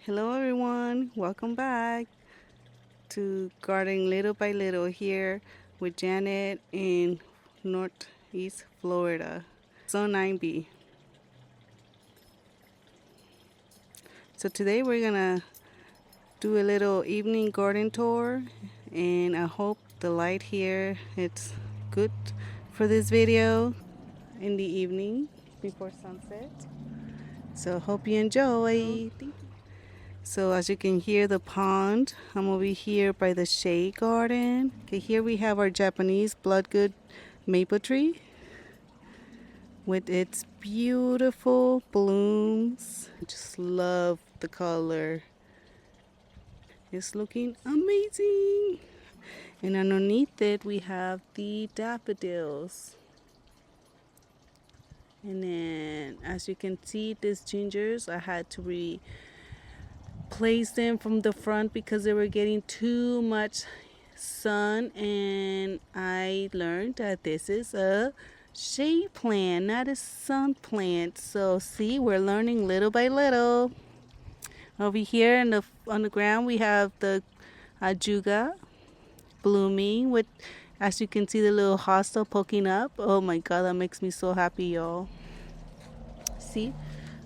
Hello everyone, welcome back to Gardening Little by Little here with Janet in Northeast Florida, Zone 9B. So today we're gonna do a little evening garden tour, and I hope the light here it's good for this video in the evening before sunset. So hope you enjoy. Thank you. So as you can hear the pond, I'm over here by the shade garden. Okay, here we have our Japanese bloodgood maple tree with its beautiful blooms. I just love the color. It's looking amazing. And underneath it we have the daffodils. And then as you can see, these gingers, I had to replace them from the front because they were getting too much sun, and I learned that this is a shade plant, not a sun plant. So see, we're learning little by little. Over here on the ground we have the ajuga blooming with, as you can see, the little hosta poking up. Oh my god, that makes me so happy, y'all. See,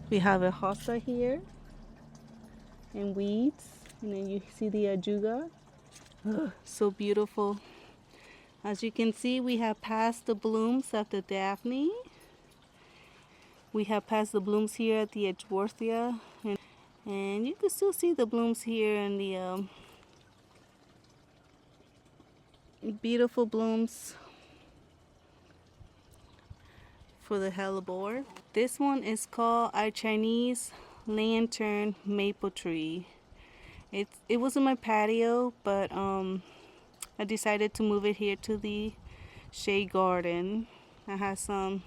we have a hosta here and weeds, and then you see the ajuga. So beautiful. As you can see, we have passed the blooms of the Daphne. We have passed the blooms here at the Edgeworthia. And you can still see the blooms here and the beautiful blooms for the hellebore. This one is called our Chinese lantern maple tree. It was in my patio, but I decided to move it here to the shade garden. I have some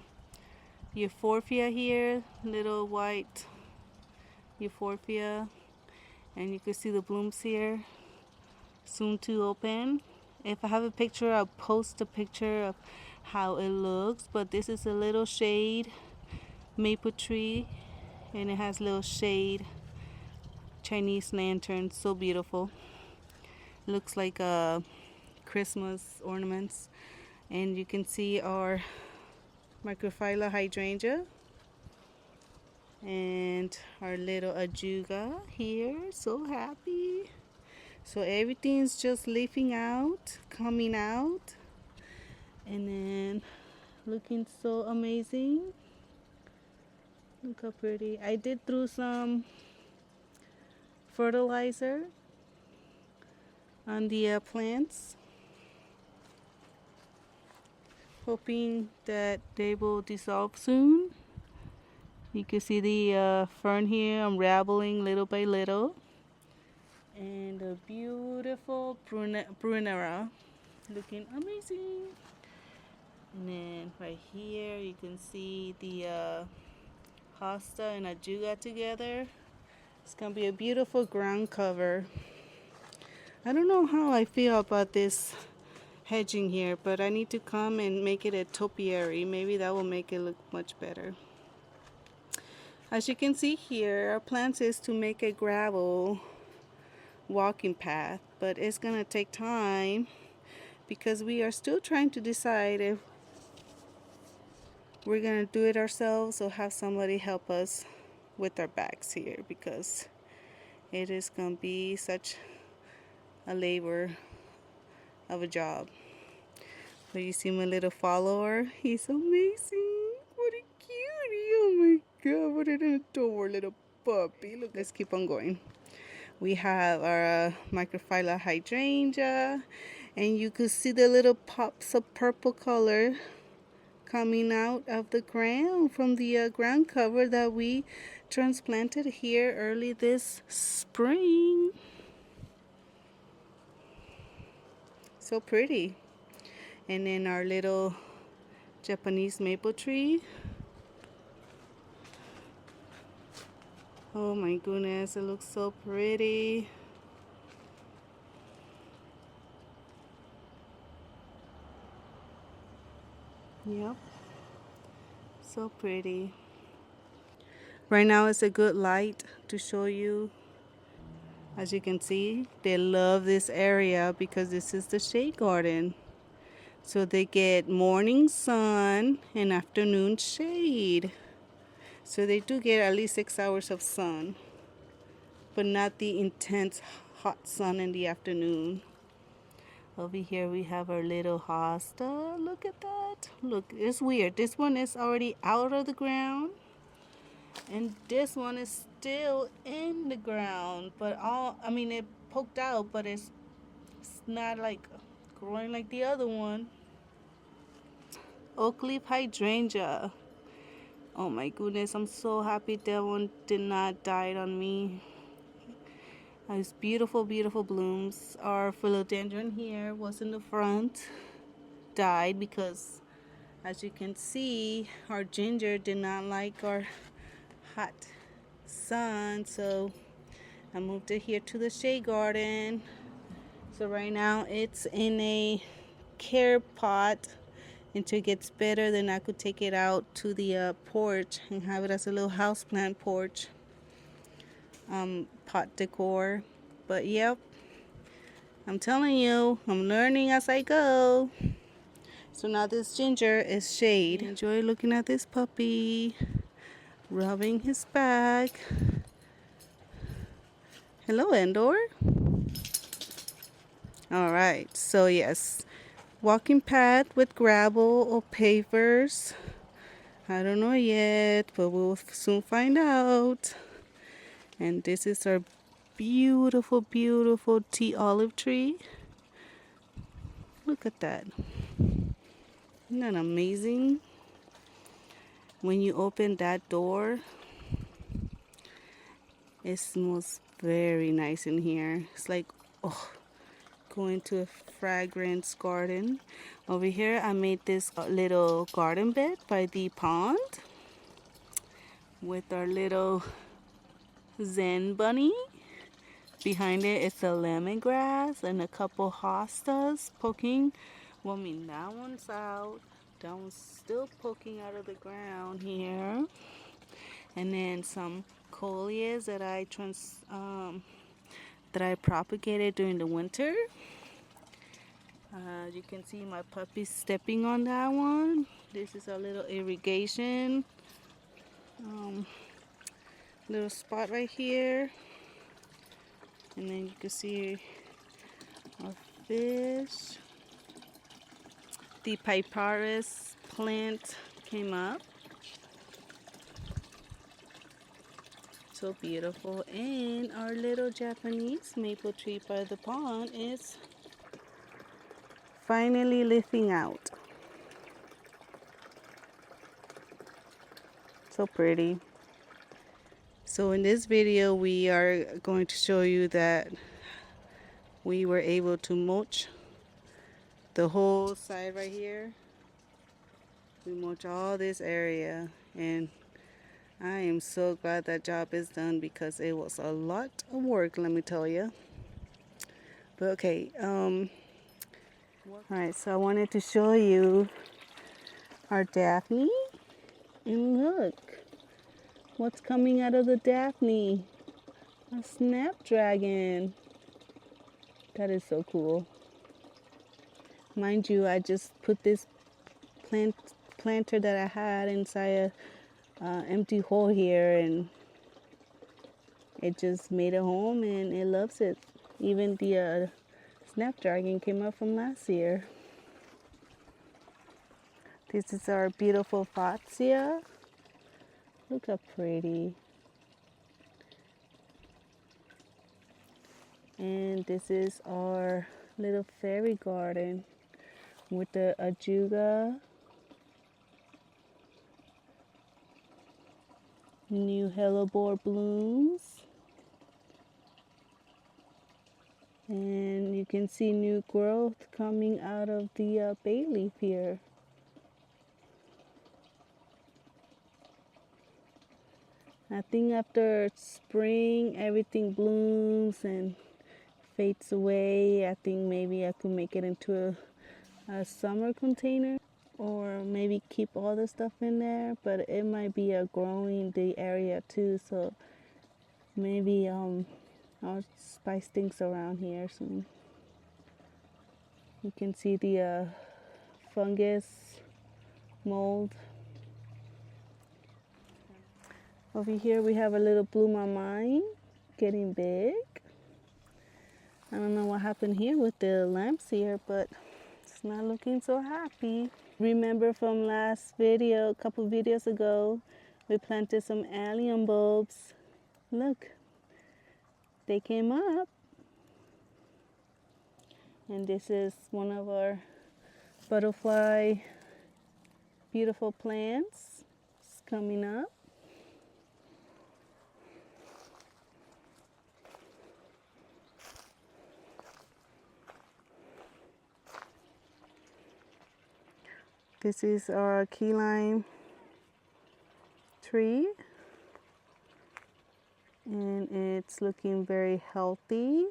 euphorbia here, little white euphorbia, and you can see the blooms here, soon to open. If I have a picture, I'll post a picture of how it looks. But this is a little shade maple tree, and it has little shade Chinese lantern. So beautiful. Looks like Christmas ornaments. And you can see our microphylla hydrangea and our little ajuga here. So happy. So everything's just leafing out, coming out, and then looking so amazing. Look how pretty. I did throw some fertilizer on the plants, hoping that they will dissolve soon. You can see the fern here unraveling little by little, and a beautiful brunera looking amazing. And then right here you can see the hosta and ajuga together. It's gonna be a beautiful ground cover. I don't know how I feel about this hedging here, but I need to come and make it a topiary. Maybe that will make it look much better. As you can see here, our plan is to make a gravel walking path, but it's gonna take time because we are still trying to decide if we're gonna do it ourselves or have somebody help us with our bags here, because it is gonna be such a labor of a job. So you see my little follower, he's amazing. What a cutie. Oh my god, what an adorable little puppy. Look, let's keep on going. We have our microphylla hydrangea, and you can see the little pops of purple color coming out of the ground from the ground cover that we transplanted here early this spring. So pretty. And then our little Japanese maple tree. Oh my goodness, it looks so pretty. Yep, so pretty. Right now it's a good light to show you As you can see, they love this area because this is the shade garden. So they get morning sun and afternoon shade. So they do get at least 6 hours of sun, but not the intense hot sun in the afternoon. Over here we have our little hosta. Look at that. Look, it's weird. This one is already out of the ground, and this one is still in the ground. But it poked out, but it's not like growing like the other one. Oak leaf hydrangea. Oh my goodness, I'm so happy that one did not die on me. These beautiful, beautiful blooms. Our philodendron here was in the front. Died because, as you can see, our ginger did not like our hot sun. So I moved it here to the shade garden. So right now it's in a care pot. Until it gets better, then I could take it out to the porch and have it as a little houseplant porch, pot decor. But yep, I'm telling you, I'm learning as I go. So now this ginger is shade. Enjoy looking at this puppy, rubbing his back. Hello, Endor. All right, so yes, walking path with gravel or pavers. I don't know yet, but we'll soon find out. And this is our beautiful, beautiful tea olive tree. Look at that. Isn't that amazing? When you open that door, it smells very nice in here. It's like, oh, going to a fragrance garden. Over here, I made this little garden bed by the pond with our little Zen bunny. Behind it is a lemongrass and a couple hostas poking. Well, that one's out. That one's still poking out of the ground here. And then some coleus that I propagated during the winter. You can see my puppy stepping on that one. This is a little irrigation little spot right here. And then you can see our fish. The Piparis plant came up. So beautiful. And our little Japanese maple tree by the pond is finally leafing out. So pretty. So in this video we are going to show you that we were able to mulch the whole side right here. We mulch all this area, and I am so glad that job is done because it was a lot of work, let me tell you. But okay, alright, so I wanted to show you our Daphne, and look what's coming out of the Daphne. A snapdragon. That is so cool. Mind you, I just put this planter that I had inside a empty hole here, and it just made a home and it loves it. Even the snapdragon came up from last year. This is our beautiful Fatsia. Look how pretty. And this is our little fairy garden with the ajuga, new hellebore blooms, and you can see new growth coming out of the bay leaf here. I think after spring everything blooms and fades away. I think maybe I could make it into a summer container, or maybe keep all the stuff in there, but it might be growing the area too, so maybe I'm I'll spice things around here soon. You can see the fungus mold. Over here we have a little blue mamine getting big. I don't know what happened here with the lamps here, but it's not looking so happy. Remember from last video, a couple videos ago, we planted some allium bulbs. Look, they came up. And this is one of our butterfly beautiful plants. It's coming up. This is our key lime tree, and it's looking very healthy.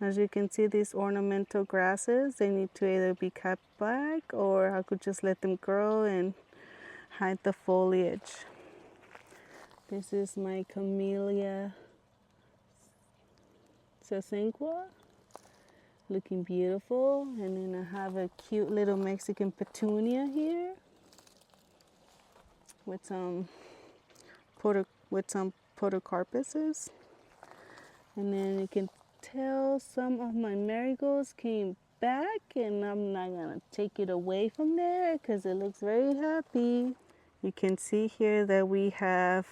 As you can see, these ornamental grasses, they need to either be cut back, or I could just let them grow and hide the foliage. This is my Camellia sasanqua, looking beautiful. And then I have a cute little Mexican petunia here with some podocarpuses. And then you can tell some of my marigolds came back, and I'm not gonna take it away from there because it looks very happy. You can see here that we have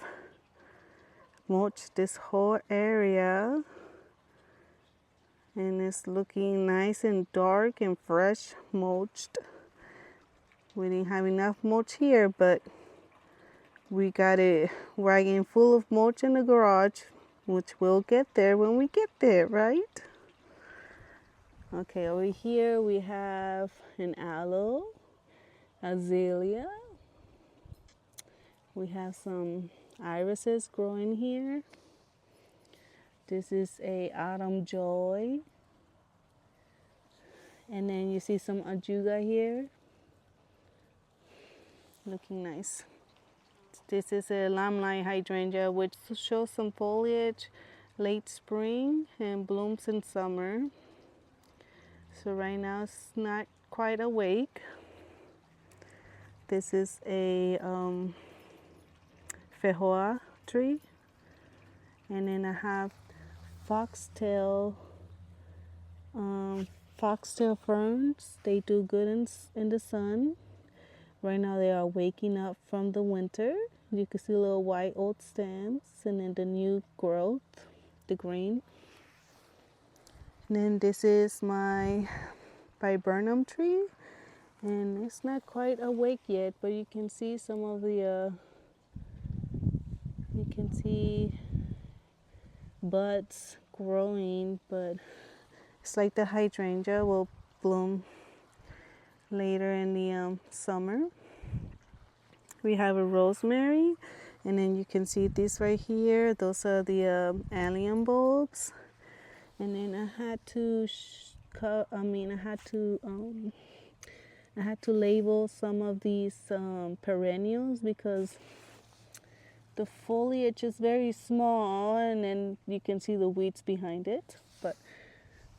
mulched this whole area, and it's looking nice and dark and fresh mulched. We didn't have enough mulch here, but we got a wagon full of mulch in the garage, which we'll get there when we get there, right? Okay, over here we have an aloe, azalea. We have some irises growing here. This is a autumn joy. And then you see some ajuga here. Looking nice. This is a limelight hydrangea, which shows some foliage late spring and blooms in summer. So right now it's not quite awake. This is a feijoa tree. And then I have foxtail ferns. They do good in the sun. Right now they are waking up from the winter. You can see little white old stems and then the new growth, the green. And then this is my viburnum tree, and it's not quite awake yet, but you can see some of the you can see buds growing, but it's like the hydrangea will bloom later in the summer. We have a rosemary, and then you can see this right here. Those are the allium bulbs. And then I had to label some of these perennials because the foliage is very small, and then you can see the weeds behind it. But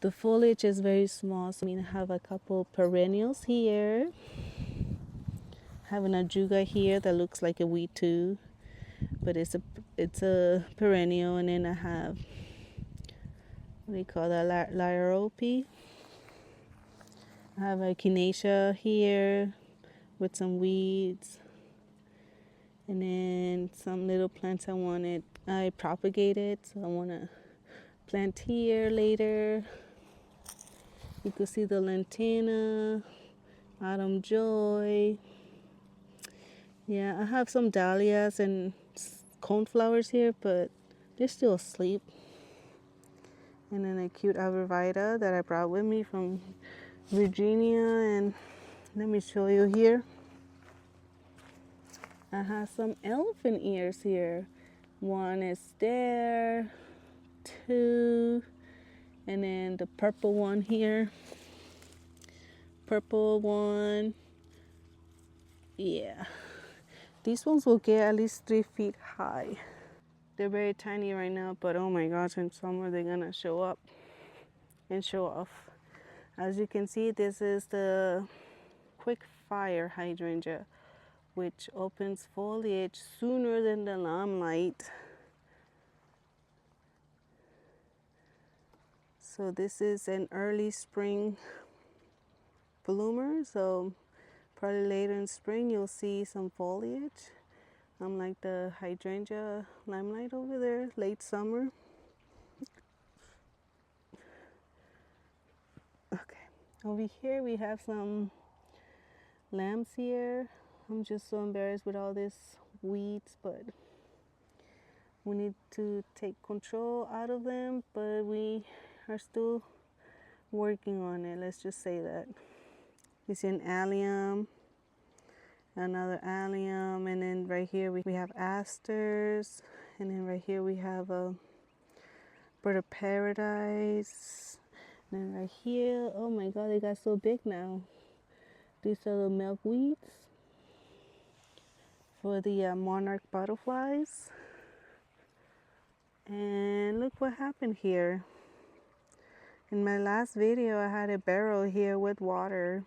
the foliage is very small. So I have a couple perennials here. I have an ajuga here that looks like a weed too, but it's a perennial. And then I have, what do you call that, lairope. I have a echinacea here with some weeds, and then some little plants I propagated, so I want to plant here later. You can see the lantana, autumn joy. Yeah, I have some dahlias and coneflowers here, but they're still asleep. And then a cute arborvitae that I brought with me from Virginia, and let me show you here. I have some elephant ears here. One is there, two, and then the purple one here. Purple one. Yeah. These ones will get at least 3 feet high. They're very tiny right now, but oh my gosh, in summer they're gonna show up and show off. As you can see, this is the quick fire hydrangea, which opens foliage sooner than the limelight. So this is an early spring bloomer, so probably later in spring you'll see some foliage. Like the hydrangea limelight over there, late summer. Okay, over here we have some lambs here. I'm just so embarrassed with all this weeds, but we need to take control out of them, but we are still working on it. Let's just say that. You see an allium, another allium, and then right here we have asters, and then right here we have a bird of paradise. And then right here, oh my god, they got so big now. These are the milkweeds for the monarch butterflies. And look what happened here. In my last video, I had a barrel here with water,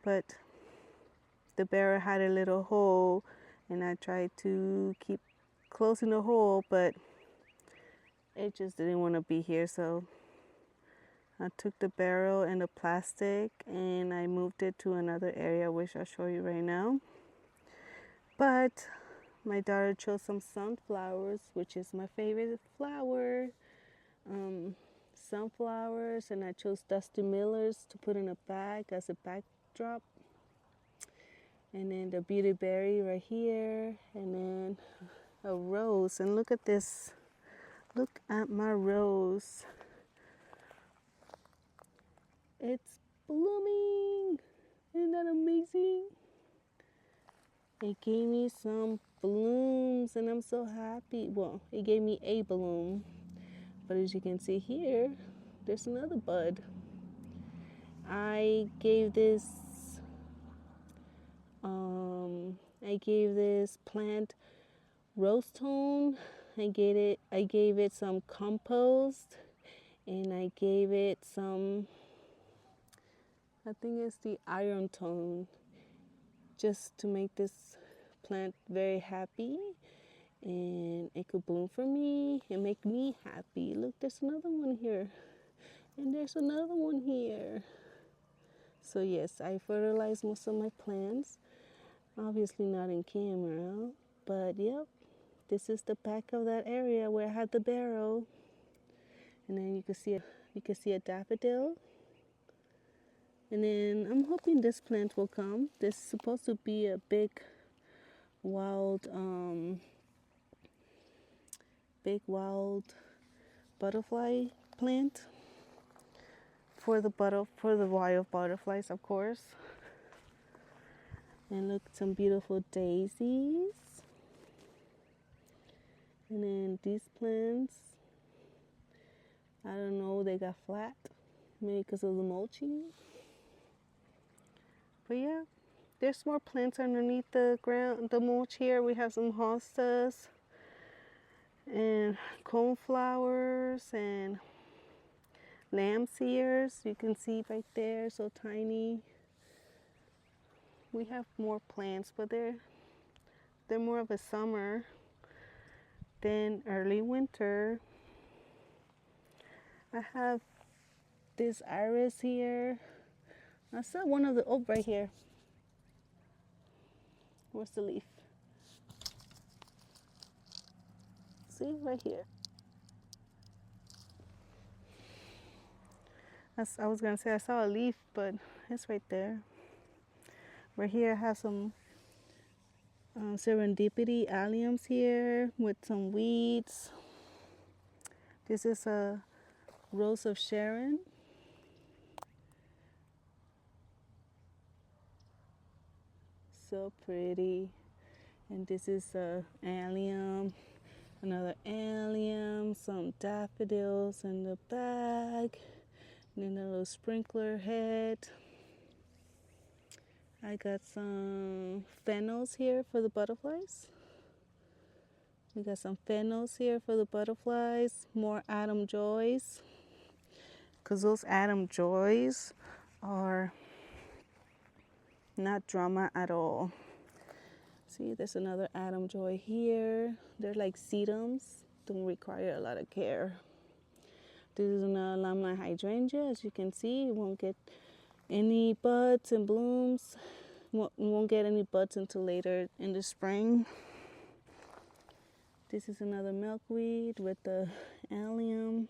but the barrel had a little hole, and I tried to keep closing the hole, but it just didn't want to be here. So I took the barrel and the plastic and I moved it to another area, which I'll show you right now. But my daughter chose some sunflowers, which is my favorite flower. Sunflowers, and I chose Dusty Millers to put in a bag as a backdrop. And then the beauty berry right here, and then a rose. And look at this. Look at my rose. It's blooming. Isn't that amazing? It gave me some blooms and I'm so happy. Well, it gave me a bloom. But as you can see here, there's another bud. I gave this plant rose tone. I gave it some compost, and I gave it some, I think it's the iron tone, just to make this plant very happy and it could bloom for me and make me happy. Look, there's another one here, and there's another one here. So yes, I fertilize most of my plants, obviously not in camera, but yep, this is the back of that area where I had the barrel. And then you can see a daffodil. And then I'm hoping this plant will come. This is supposed to be a big wild butterfly plant for the wild butterflies, of course. And look, some beautiful daisies. And then these plants, I don't know, they got flat, maybe because of the mulching. But yeah, there's more plants underneath the ground, the mulch here. We have some hostas and coneflowers and lamb's ears. You can see right there, so tiny. We have more plants, but they're more of a summer than early winter. I have this iris here. I saw one of the, oh, right here. Where's the leaf? See, right here. I was gonna say I saw a leaf, but it's right there. Right here I have some serendipity alliums here with some weeds. This is a Rose of Sharon. So pretty. And this is a allium, another allium, some daffodils in the bag, and then a little sprinkler head. I got some fennels here for the butterflies. We got some fennels here for the butterflies, more Adam joys, because those Adam joys are not drama at all. See, there's another Adam joy here. They're like sedums, don't require a lot of care. This is another limelight hydrangea. As you can see, it won't get any buds and blooms. Won't get any buds until later in the spring. This is another milkweed with the allium.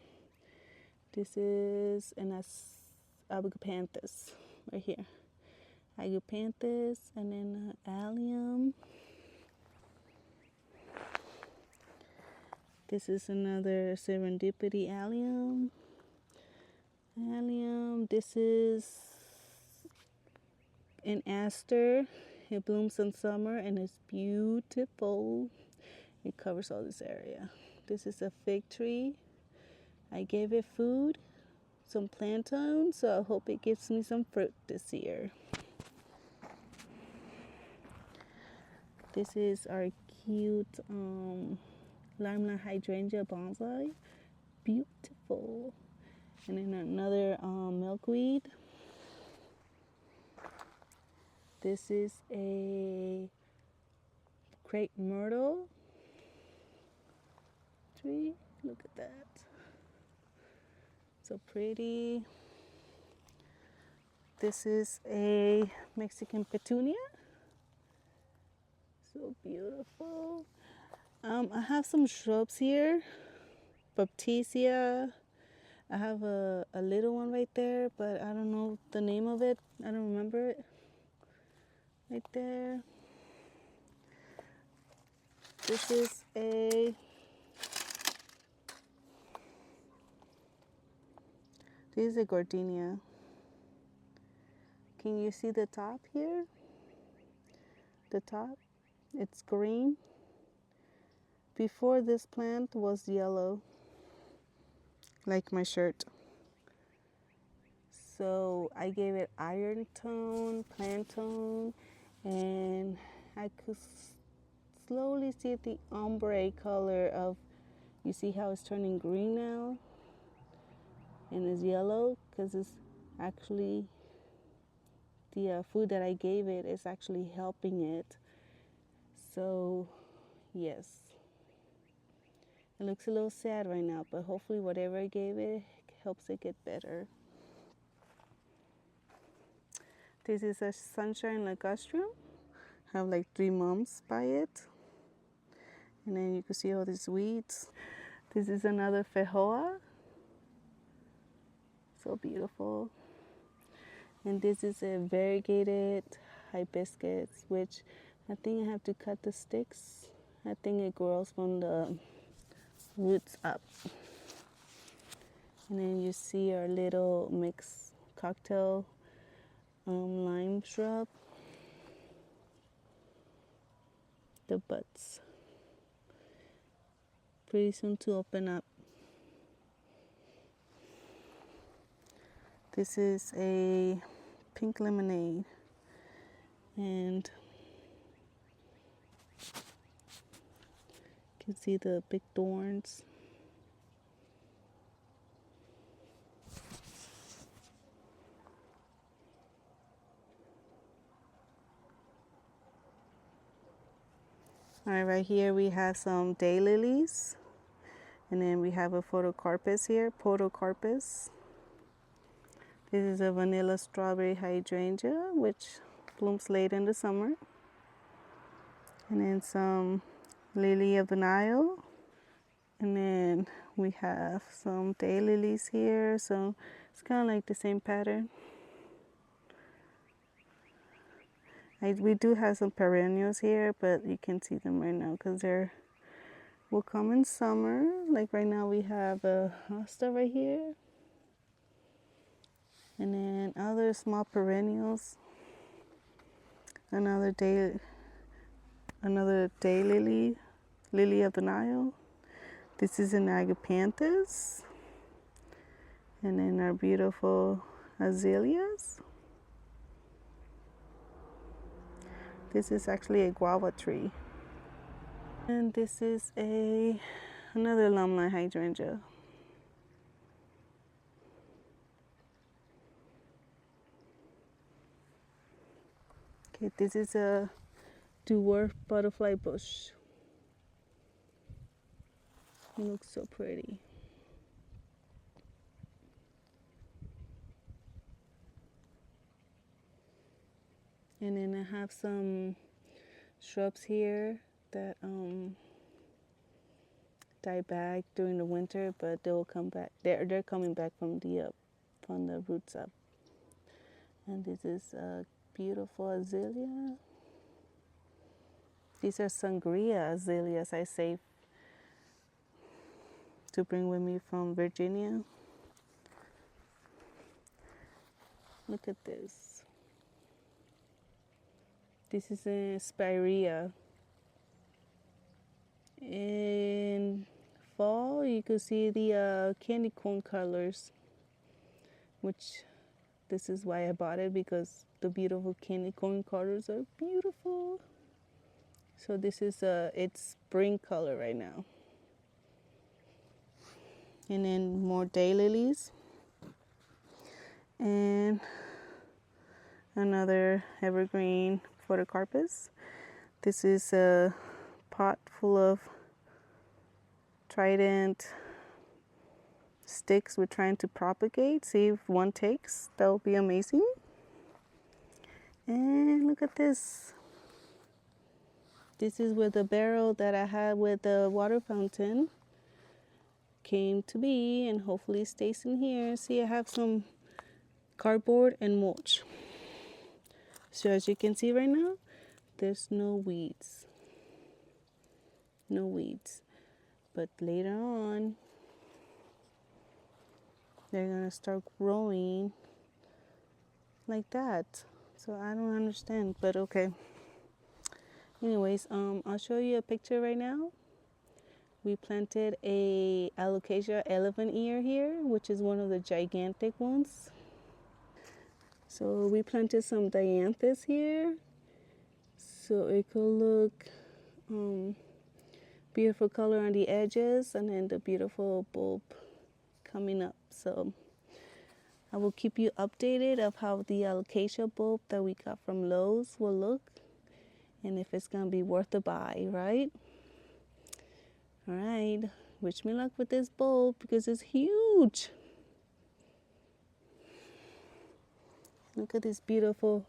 This is an agapanthus right here. Agapanthus, and then allium. This is another serendipity allium. This is an aster. It blooms in summer and it's beautiful. It covers all this area. This is a fig tree. I gave it food, some plantain, so I hope it gives me some fruit this year. This is our cute limelight hydrangea bonsai. Beautiful. And then another milkweed. This is a crepe myrtle tree. Look at that. So pretty. This is a Mexican petunia. So beautiful. I have some shrubs here. Baptisia. I have a little one right there, but I don't know the name of it. I don't remember it. Right there. This is a gardenia. Can you see the top here? The top, it's green. Before, this plant was yellow, like my shirt. So I gave it iron tone, plant tone, and I could slowly see the ombre color of, you see how it's turning green now? And it's yellow because it's actually the food that I gave it is actually helping it. So yes, it looks a little sad right now, but hopefully whatever I gave it helps it get better. This is a sunshine ligustrum. I have like 3 months by it. And then you can see all these weeds. This is another fejoa. So beautiful. And this is a variegated hibiscus, which I think I have to cut the sticks. I think it grows from the roots up. And then you see our little mixed cocktail lime shrub. The buds. Pretty soon to open up. This is a pink lemonade. And you can see the big thorns. All right here we have some daylilies, and then we have a photocarpus here, podocarpus. This is a vanilla strawberry hydrangea, which blooms late in the summer. And then some lily of the Nile. And then we have some daylilies here, so it's kind of like the same pattern. We do have some perennials here, but you can't see them right now because will come in summer. Like right now we have a hosta right here. And then other small perennials. Another daylily, lily of the Nile. This is an agapanthus. And then our beautiful azaleas. This is actually a guava tree. And this is another limelight hydrangea. Okay, this is a dwarf butterfly bush. It looks so pretty. And then I have some shrubs here that die back during the winter, but they will come back. They're coming back from the roots up. And this is a beautiful azalea. These are sangria azaleas I saved to bring with me from Virginia. Look at this. This is a spirea. In fall, you can see the candy corn colors, which this is why I bought it, because the beautiful candy corn colors are beautiful. So this is it's spring color right now. And then more daylilies and another evergreen photocarpus. This is a pot full of trident sticks we're trying to propagate. See if one takes. That would be amazing. And look at this. This is where the barrel that I had with the water fountain came to be, and hopefully it stays in here. See, I have some cardboard and mulch. So as you can see right now, there's no weeds. No weeds. But later on, they're gonna start growing like that. So I don't understand, but okay. Anyways, I'll show you a picture right now. We planted a alocasia elephant ear here, which is one of the gigantic ones. So we planted some dianthus here, so it could look beautiful color on the edges, and then the beautiful bulb coming up. So I will keep you updated of how the alocasia bulb that we got from Lowe's will look, and if it's gonna be worth the buy, right? All right, wish me luck with this bulb because it's huge. Look at this beautiful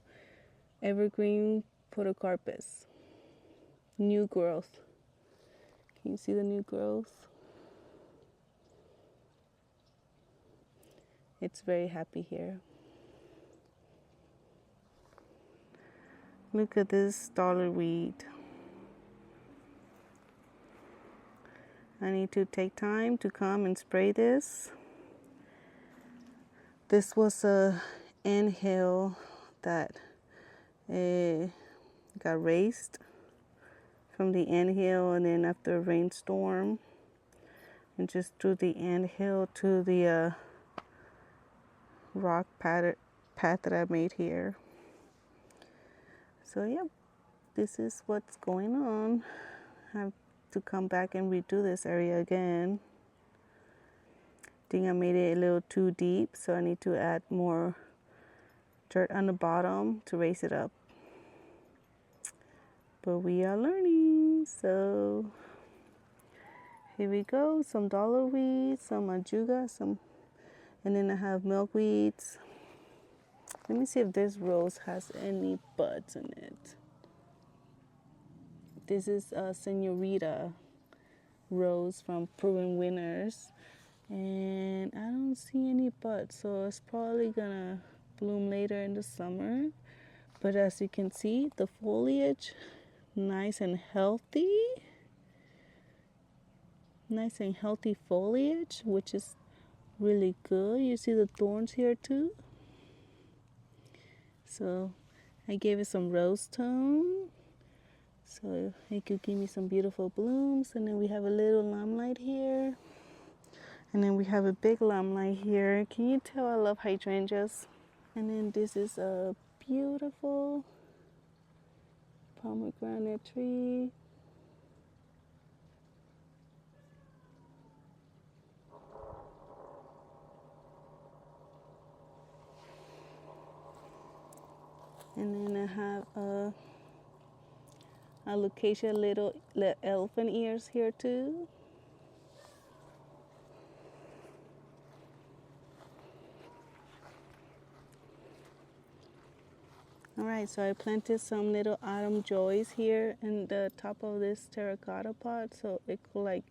evergreen podocarpus. New growth. Can you see the new growth? It's very happy here. Look at this dollar weed. I need to take time to come and spray this. This was a anthill that got raised from the anthill, and then after a rainstorm, and just threw the anthill to the rock path that I made here. So yeah, this is what's going on. I have to come back and redo this area again. I think I made it a little too deep, so I need to add more dirt on the bottom to raise it up. But we are learning, so here we go. Some dollar weeds, some ajuga, and then I have milkweeds. Let me see if this rose has any buds in it. This is a Senorita rose from Proven Winners, and I don't see any buds, so it's probably gonna bloom later in the summer. But as you can see, the foliage nice and healthy foliage, which is really good. You see the thorns here too, so I gave it some rose tone so it could give me some beautiful blooms. And then we have a little limelight here, and then we have a big limelight here. Can you tell I love hydrangeas? And then this is a beautiful pomegranate tree. And then I have alocasia little elephant ears here too. Alright, so I planted some little autumn joys here in the top of this terracotta pot so it could like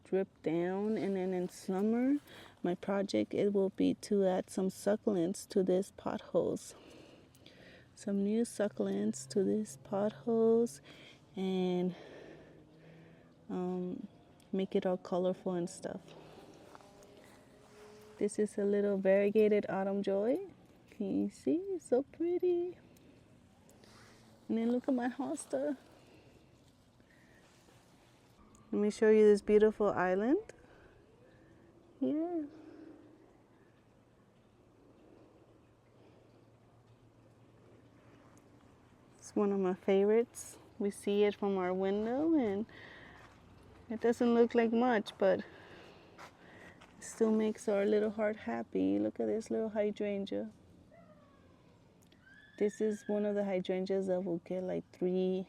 drip down. And then in summer, my project it will be to add some succulents to this potholes. Some new succulents to this potholes and make it all colorful and stuff. This is a little variegated autumn joy. Can you see? It's so pretty. And then look at my hosta. Let me show you this beautiful island here. It's one of my favorites. We see it from our window and it doesn't look like much, but it still makes our little heart happy. Look at this little hydrangea. This is one of the hydrangeas that will get like 3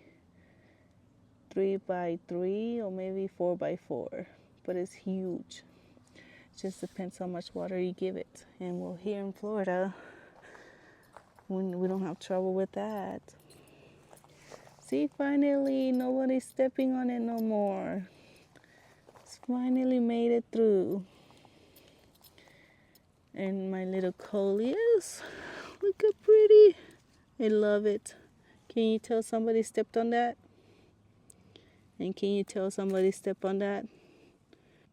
by 3 or maybe 4 by 4, but it's huge. It just depends how much water you give it. And well, here in Florida, we don't have trouble with that. See, finally, nobody's stepping on it no more. It's finally made it through. And my little coleus, look how pretty. I love it. Can you tell somebody stepped on that? And can you tell somebody stepped on that?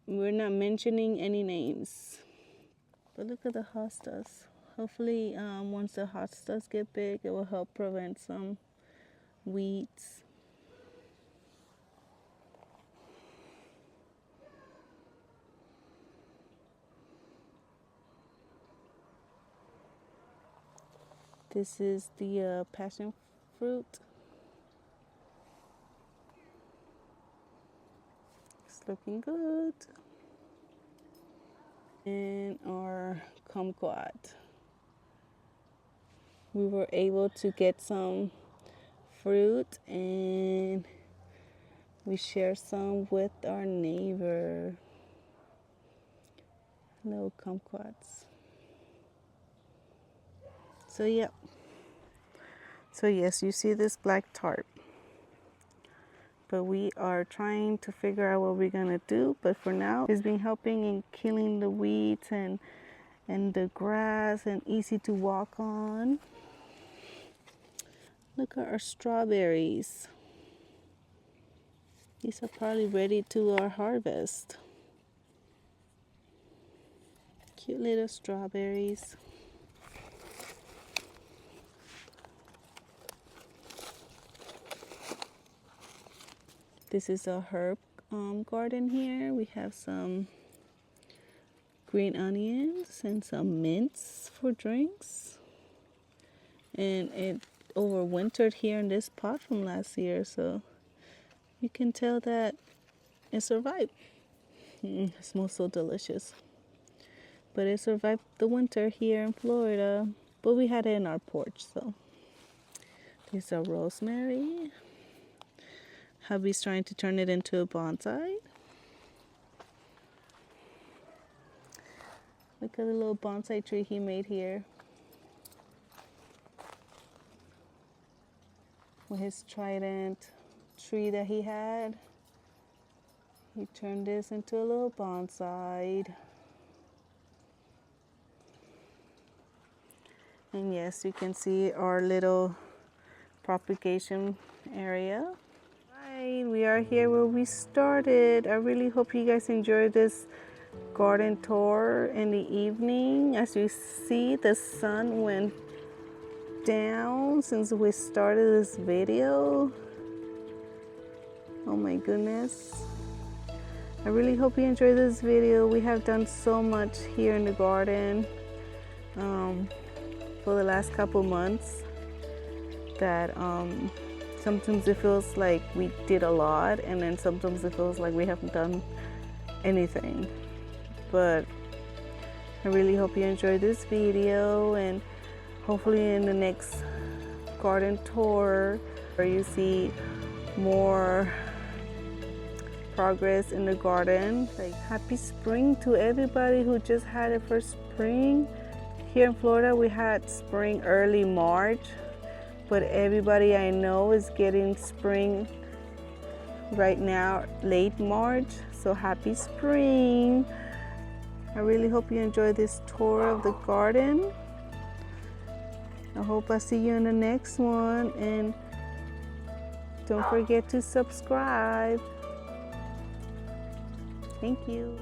We're not mentioning any names. But look at the hostas. Hopefully, once the hostas get big, it will help prevent some weeds. This is the passion fruit. It's looking good. And our kumquat. We were able to get some fruit and we share some with our neighbor. Little kumquats. So yeah. So yes, you see this black tarp. But we are trying to figure out what we're gonna do. But for now, it's been helping in killing the weeds and the grass and easy to walk on. Look at our strawberries. These are probably ready to our harvest. Cute little strawberries. This is a herb garden here. We have some green onions and some mints for drinks. And it overwintered here in this pot from last year, so you can tell that it survived. It smells so delicious. But it survived the winter here in Florida. But we had it in our porch, so. These are rosemary. Hubby's trying to turn it into a bonsai. Look at the little bonsai tree he made here. With his trident tree that he had. He turned this into a little bonsai. And yes, you can see our little propagation area. We are here where we started. I really hope you guys enjoyed this garden tour in the evening. As you see, the sun went down since we started this video. Oh my goodness. I really hope you enjoyed this video. We have done so much here in the garden for the last couple months that sometimes it feels like we did a lot, and then sometimes it feels like we haven't done anything. But I really hope you enjoyed this video, and hopefully in the next garden tour where you see more progress in the garden. Like, happy spring to everybody who just had their first spring. Here in Florida we had spring early March, but everybody I know is getting spring right now late March. So happy spring. I really hope you enjoyed this tour of the garden. I hope I see you in the next one, and don't forget to subscribe. Thank you.